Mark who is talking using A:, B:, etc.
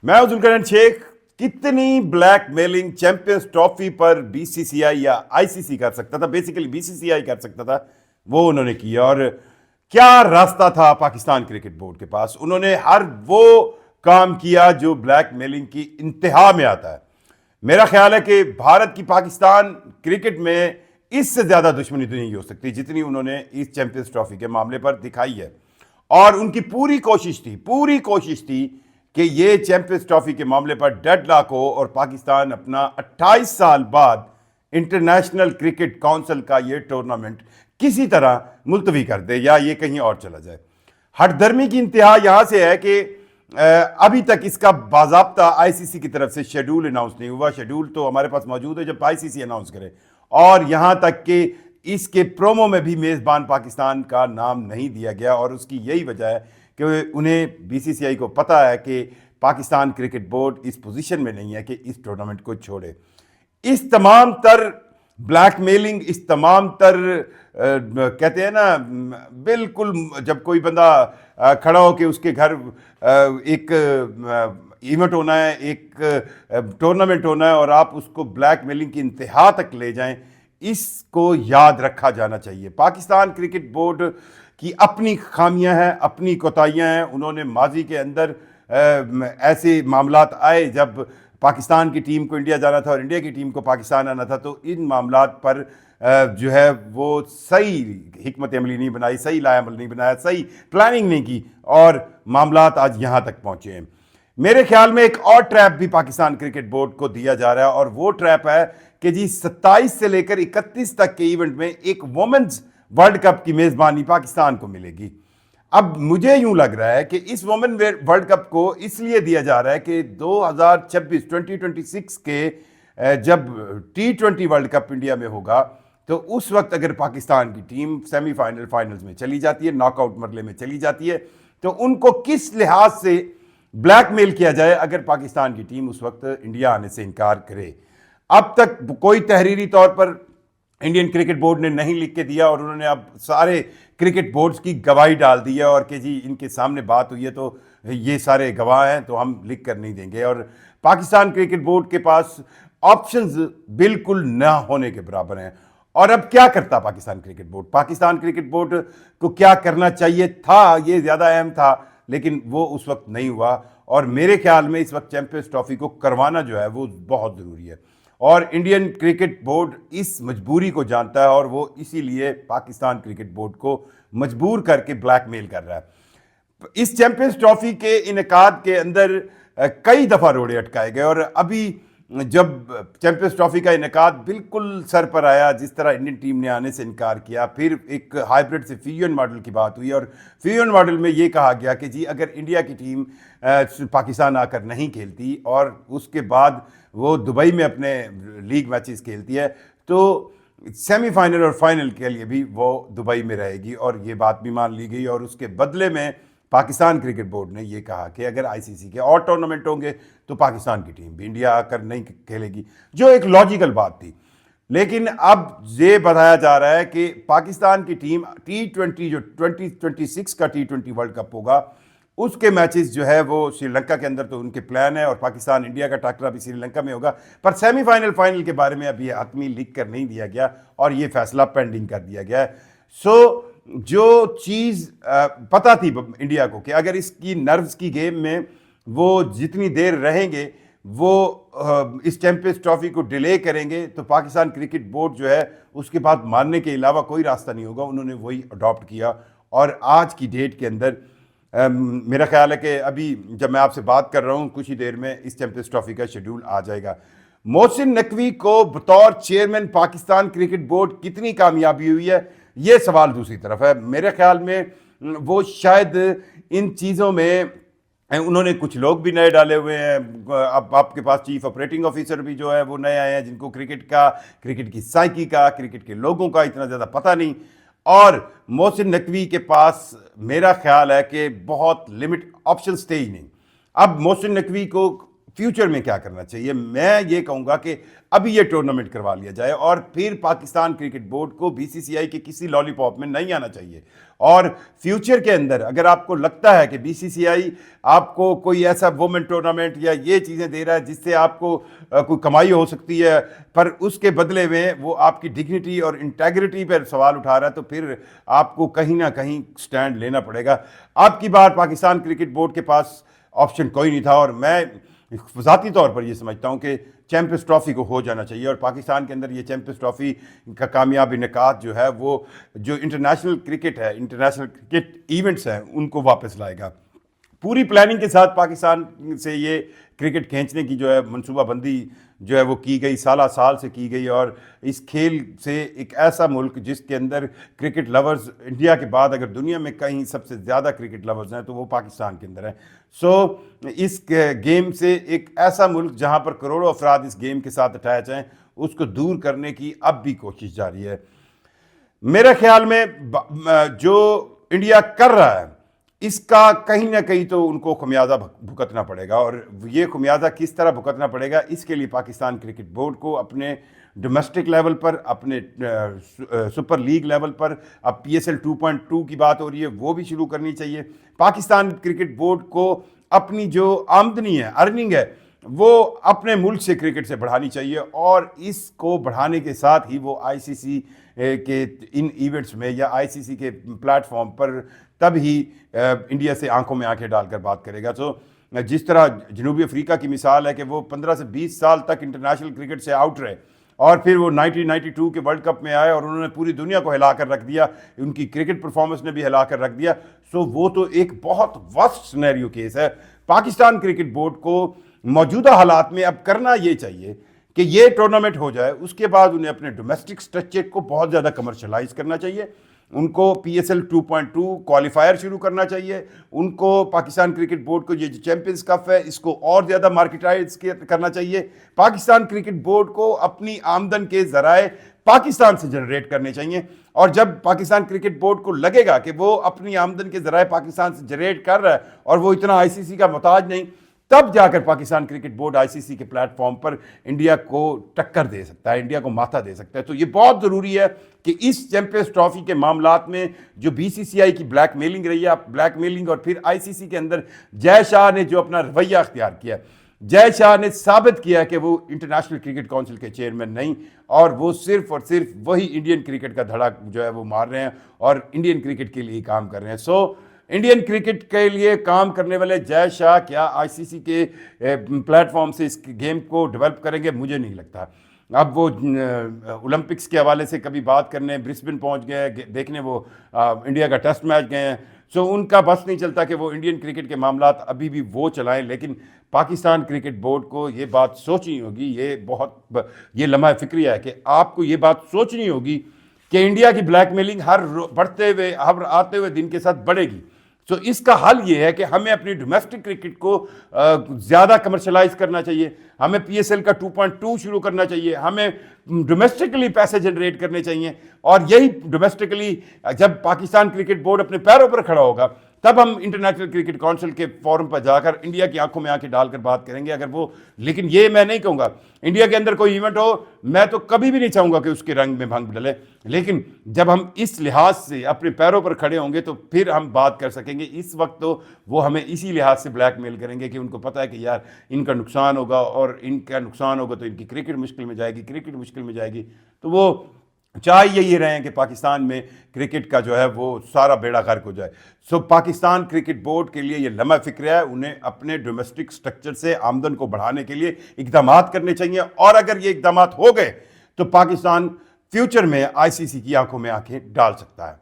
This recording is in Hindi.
A: मैं हूं जुल्करनैन शेख। कितनी ब्लैकमेलिंग चैंपियंस ट्रॉफी पर बीसीसीआई या आईसीसी कर सकता था, बेसिकली बीसीसीआई कर सकता था, वो उन्होंने किया। और क्या रास्ता था पाकिस्तान क्रिकेट बोर्ड के पास, उन्होंने हर वो काम किया जो ब्लैकमेलिंग की इंतहा में आता है। मेरा ख्याल है कि भारत की पाकिस्तान क्रिकेट में इससे ज्यादा दुश्मनी तो नहीं हो सकती जितनी उन्होंने इस चैंपियंस ट्रॉफी के मामले पर दिखाई है। और उनकी पूरी कोशिश थी कि ये चैंपियंस ट्रॉफी के मामले पर डेडलॉक हो और पाकिस्तान अपना 28 साल बाद इंटरनेशनल क्रिकेट काउंसिल का ये टूर्नामेंट किसी तरह मुलतवी कर दे या ये कहीं और चला जाए। हठधर्मी की इंतहा यहां से है कि अभी तक इसका बाजाब्ता आईसीसी की तरफ से शेड्यूल अनाउंस नहीं हुआ। शेड्यूल तो हमारे पास मौजूद है, जब आईसीसी अनाउंस करे। और यहां तक कि इसके प्रोमो में भी मेजबान पाकिस्तान का नाम नहीं दिया गया, और उसकी यही वजह है कि उन्हें बीसीसीआई को पता है कि पाकिस्तान क्रिकेट बोर्ड इस पोजीशन में नहीं है कि इस टूर्नामेंट को छोड़े। इस तमाम तर ब्लैकमेलिंग, इस तमाम तर कहते हैं ना, बिल्कुल जब कोई बंदा खड़ा हो कि उसके घर एक इवेंट होना है, एक टूर्नामेंट होना है, और आप उसको ब्लैकमेलिंग की इंतहा तक ले जाएं, इसको याद रखा जाना चाहिए। पाकिस्तान क्रिकेट बोर्ड की अपनी खामियां हैं, अपनी कोताहियां हैं। उन्होंने माजी के अंदर ऐसे मामलात आए जब पाकिस्तान की टीम को इंडिया जाना था और इंडिया की टीम को पाकिस्तान आना था, तो इन मामलात पर जो है वो सही हिकमत अमली नहीं बनाई, सही लायामल नहीं बनाया, सही प्लानिंग नहीं की, और मामलात आज यहाँ तक पहुँचे हैं। मेरे ख्याल में एक और ट्रैप भी पाकिस्तान क्रिकेट बोर्ड को दिया जा रहा है, और वो ट्रैप है कि जी 27 से लेकर 31 तक के इवेंट में एक वुमेन्स वर्ल्ड कप की मेजबानी पाकिस्तान को मिलेगी। अब मुझे यूं लग रहा है कि इस वुमेन वर्ल्ड कप को इसलिए दिया जा रहा है कि 2026 के जब T20 वर्ल्ड कप इंडिया में होगा, तो उस वक्त अगर पाकिस्तान की टीम सेमीफाइनल फाइनल्स में चली जाती है, नॉकआउट मरले में चली जाती है, तो उनको किस लिहाज से ब्लैकमेल किया जाए अगर पाकिस्तान की टीम उस वक्त इंडिया आने से इनकार करे। अब तक कोई तहरीरी तौर पर इंडियन क्रिकेट बोर्ड ने नहीं लिख के दिया, और उन्होंने अब सारे क्रिकेट बोर्ड्स की गवाही डाल दी है, और कि जी इनके सामने बात हुई है तो ये सारे गवाह हैं, तो हम लिख कर नहीं देंगे। और पाकिस्तान क्रिकेट बोर्ड के पास ऑप्शंस बिल्कुल ना होने के बराबर हैं। और अब क्या करता Pakistan cricket board? Pakistan cricket board को क्या करना चाहिए था, ये ज़्यादा अहम था, लेकिन वो उस वक्त नहीं हुआ। और मेरे ख्याल में इस वक्त चैंपियंस ट्रॉफी को करवाना जो है वो बहुत ज़रूरी है, और इंडियन क्रिकेट बोर्ड इस मजबूरी को जानता है, और वो इसीलिए पाकिस्तान क्रिकेट बोर्ड को मजबूर करके ब्लैकमेल कर रहा है। इस चैंपियंस ट्रॉफी के इनेकाद के अंदर कई दफ़ा रोड़े अटकाए गए, और अभी जब चैंपियंस ट्रॉफी का इनेकाद बिल्कुल सर पर आया, जिस तरह इंडियन टीम ने आने से इनकार किया, फिर एक हाइब्रिड से फ्यूजन मॉडल की बात हुई, और फ्यूजन मॉडल में ये कहा गया कि जी अगर इंडिया की टीम पाकिस्तान आकर नहीं खेलती और उसके बाद वो दुबई में अपने लीग मैचेस खेलती है, तो सेमीफाइनल और फाइनल के लिए भी वो दुबई में रहेगी। और ये बात भी मान ली गई, और उसके बदले में पाकिस्तान क्रिकेट बोर्ड ने ये कहा कि अगर आईसीसी के और टूर्नामेंट होंगे तो पाकिस्तान की टीम भी इंडिया आकर नहीं खेलेगी, जो एक लॉजिकल बात थी। लेकिन अब ये बताया जा रहा है कि पाकिस्तान की टीम T20 जो 2026 का T20 वर्ल्ड कप होगा, उसके मैचेस जो है वो श्रीलंका के अंदर तो उनके प्लान है, और पाकिस्तान इंडिया का टकरा भी श्रीलंका में होगा। पर सेमीफाइनल फाइनल के बारे में अभी हतमी लिख कर नहीं दिया गया, और ये फैसला पेंडिंग कर दिया गया है। सो जो चीज़ पता थी इंडिया को कि अगर इसकी नर्व्स की गेम में वो जितनी देर रहेंगे, वो इस चैंपियंस ट्रॉफी को डिले करेंगे, तो पाकिस्तान क्रिकेट बोर्ड जो है उसके बाद मानने के अलावा कोई रास्ता नहीं होगा। उन्होंने वही अडॉप्ट किया, और आज की डेट के अंदर मेरा ख्याल है कि अभी जब मैं आपसे बात कर रहा हूँ, कुछ ही देर में इस चैंपियंस ट्रॉफी का शेड्यूल आ जाएगा। मोहसिन नकवी को बतौर चेयरमैन पाकिस्तान क्रिकेट बोर्ड कितनी कामयाबी हुई है, ये सवाल दूसरी तरफ है। मेरे ख्याल में वो शायद इन चीज़ों में उन्होंने कुछ लोग भी नए डाले हुए हैं। अब आपके पास चीफ ऑपरेटिंग ऑफिसर भी जो है वो नए आए हैं, जिनको क्रिकेट की साइकी का, क्रिकेट के लोगों का इतना ज़्यादा पता नहीं। और मोहसिन नकवी के पास मेरा ख्याल है कि बहुत लिमिट ऑप्शंस थे ही नहीं। अब मोहसिन नकवी को फ्यूचर में क्या करना चाहिए। मैं ये कहूँगा कि अभी ये टूर्नामेंट करवा लिया जाए और फिर पाकिस्तान क्रिकेट बोर्ड को बीसीसीआई के किसी लॉलीपॉप में नहीं आना चाहिए। और फ्यूचर के अंदर अगर आपको लगता है कि बीसीसीआई आपको कोई ऐसा वुमेन टूर्नामेंट या ये चीज़ें दे रहा है जिससे आपको कोई कमाई हो सकती है, पर उसके बदले में वो आपकी डिग्निटी और इंटेग्रिटी पर सवाल उठा रहा है, तो फिर आपको कहीं ना कहीं स्टैंड लेना पड़ेगा। आपकी बार पाकिस्तान क्रिकेट बोर्ड के पास ऑप्शन कोई नहीं था, और मैं ज़ाती तौर पर ये समझता हूँ कि चैम्पियंस ट्रॉफ़ी को हो जाना चाहिए और पाकिस्तान के अंदर ये चैम्पियंस ट्रॉफ़ी का कामयाब इनेकाद जो है वो जो इंटरनेशनल क्रिकेट है, इंटरनेशनल क्रिकेट इवेंट्स हैं, उनको वापस लाएगा। पूरी प्लानिंग के साथ पाकिस्तान से ये क्रिकेट खींचने की जो है मनसूबाबंदी जो है वो की गई, साल से की गई, और इस खेल से एक ऐसा मुल्क जिसके अंदर क्रिकेट लवर्स इंडिया के बाद अगर दुनिया में कहीं सबसे ज़्यादा क्रिकेट लवर्स हैं तो वो पाकिस्तान के अंदर हैं। सो इस गेम से एक ऐसा मुल्क जहां पर करोड़ों अफराद इस गेम के साथ अटैच हैं, उसको दूर करने की अब भी कोशिश जारी है। मेरे ख्याल में जो इंडिया कर रहा है इसका कहीं ना कहीं तो उनको खमियाजा भुगतना पड़ेगा, और ये खमियाजा किस तरह भुगतना पड़ेगा, इसके लिए पाकिस्तान क्रिकेट बोर्ड को अपने डोमेस्टिक लेवल पर, अपने सुपर लीग लेवल पर, अब PSL 2.2 की बात हो रही है वो भी शुरू करनी चाहिए। पाकिस्तान क्रिकेट बोर्ड को अपनी जो आमदनी है, अर्निंग है, वो अपने मुल्क से क्रिकेट से बढ़ानी चाहिए, और इसको बढ़ाने के साथ ही वो ICC के इन इवेंट्स में या ICC के प्लेटफॉर्म पर तब ही इंडिया से आंखों में आंखें डालकर बात करेगा। तो जिस तरह जनूबी अफ्रीका की मिसाल है कि वो 15 से 20 साल तक इंटरनेशनल क्रिकेट से आउट रहे, और फिर वो 1992 के वर्ल्ड कप में आए और उन्होंने पूरी दुनिया को हिला कर रख दिया, उनकी क्रिकेट परफॉर्मेंस ने भी हिला कर रख दिया। सो वो तो एक बहुत वर्स्ट सिनेरियो केस है। पाकिस्तान क्रिकेट बोर्ड को मौजूदा हालात में अब करना ये चाहिए कि ये टूर्नामेंट हो जाए, उसके बाद उन्हें अपने डोमेस्टिक स्ट्रक्चर को बहुत ज़्यादा कमर्शलाइज करना चाहिए, उनको PSL 2.2 क्वालिफायर शुरू करना चाहिए, उनको पाकिस्तान क्रिकेट बोर्ड को ये जो चैंपियंस कप है इसको और ज़्यादा मार्केटाइज करना चाहिए। पाकिस्तान क्रिकेट बोर्ड को अपनी आमदन के ज़राए पाकिस्तान से जनरेट करने चाहिए, और जब पाकिस्तान क्रिकेट बोर्ड को लगेगा कि वो अपनी आमदन के ज़राए पाकिस्तान से जनरेट कर रहा है और वो इतना ICC का मोहताज नहीं, तब जाकर पाकिस्तान क्रिकेट बोर्ड ICC के प्लेटफॉर्म पर इंडिया को टक्कर दे सकता है, इंडिया को माथा दे सकता है। तो ये बहुत ज़रूरी है कि इस चैंपियंस ट्रॉफी के मामलात में जो BCCI की ब्लैकमेलिंग रही है, ब्लैकमेलिंग, और फिर ICC के अंदर जय शाह ने जो अपना रवैया अख्तियार किया, जय शाह ने साबित किया कि वो इंटरनेशनल क्रिकेट काउंसिल के चेयरमैन नहीं, और वो सिर्फ और सिर्फ वही इंडियन क्रिकेट का धड़ा जो है वो मार रहे हैं और इंडियन क्रिकेट के लिए काम कर रहे हैं। सो इंडियन क्रिकेट के लिए काम करने वाले जय शाह क्या ICC के प्लेटफॉर्म से इस गेम को डेवलप करेंगे, मुझे नहीं लगता। अब वो ओलंपिक्स के हवाले से कभी बात करने ब्रिस्बेन पहुंच गए, देखने वो इंडिया का टेस्ट मैच गए हैं। सो उनका बस नहीं चलता कि वो इंडियन क्रिकेट के मामलात अभी भी वो चलाएं, लेकिन पाकिस्तान क्रिकेट बोर्ड को ये बात सोचनी होगी, ये लम्हा फिक्रिया है कि आपको ये बात सोचनी होगी कि इंडिया की ब्लैकमेलिंग हर आते हुए दिन के साथ बढ़ेगी। तो इसका हल ये है कि हमें अपनी डोमेस्टिक क्रिकेट को ज़्यादा कमर्शलाइज करना चाहिए, हमें PSL का 2.2 शुरू करना चाहिए, हमें डोमेस्टिकली पैसे जनरेट करने चाहिए, और यही डोमेस्टिकली जब पाकिस्तान क्रिकेट बोर्ड अपने पैरों पर खड़ा होगा तब हम इंटरनेशनल क्रिकेट काउंसिल के फोरम पर जाकर इंडिया की आंखों में आंखें डालकर बात करेंगे। अगर वो, लेकिन ये मैं नहीं कहूँगा इंडिया के अंदर कोई इवेंट हो, मैं तो कभी भी नहीं चाहूँगा कि उसके रंग में भंग डले, लेकिन जब हम इस लिहाज से अपने पैरों पर खड़े होंगे तो फिर हम बात कर सकेंगे। इस वक्त तो वो हमें इसी लिहाज से ब्लैकमेल करेंगे कि उनको पता है कि यार इनका नुकसान होगा, और इनका नुकसान होगा तो इनकी क्रिकेट मुश्किल में जाएगी, क्रिकेट मुश्किल में जाएगी। तो वो चाह यही रहे हैं कि पाकिस्तान में क्रिकेट का जो है वो सारा बेड़ा गर्क हो जाए। सो पाकिस्तान क्रिकेट बोर्ड के लिए ये लम्हा फिक्र है, उन्हें अपने डोमेस्टिक स्ट्रक्चर से आमदन को बढ़ाने के लिए इकदाम करने चाहिए, और अगर ये इकदाम हो गए तो पाकिस्तान फ्यूचर में ICC की आंखों में आंखें डाल सकता है।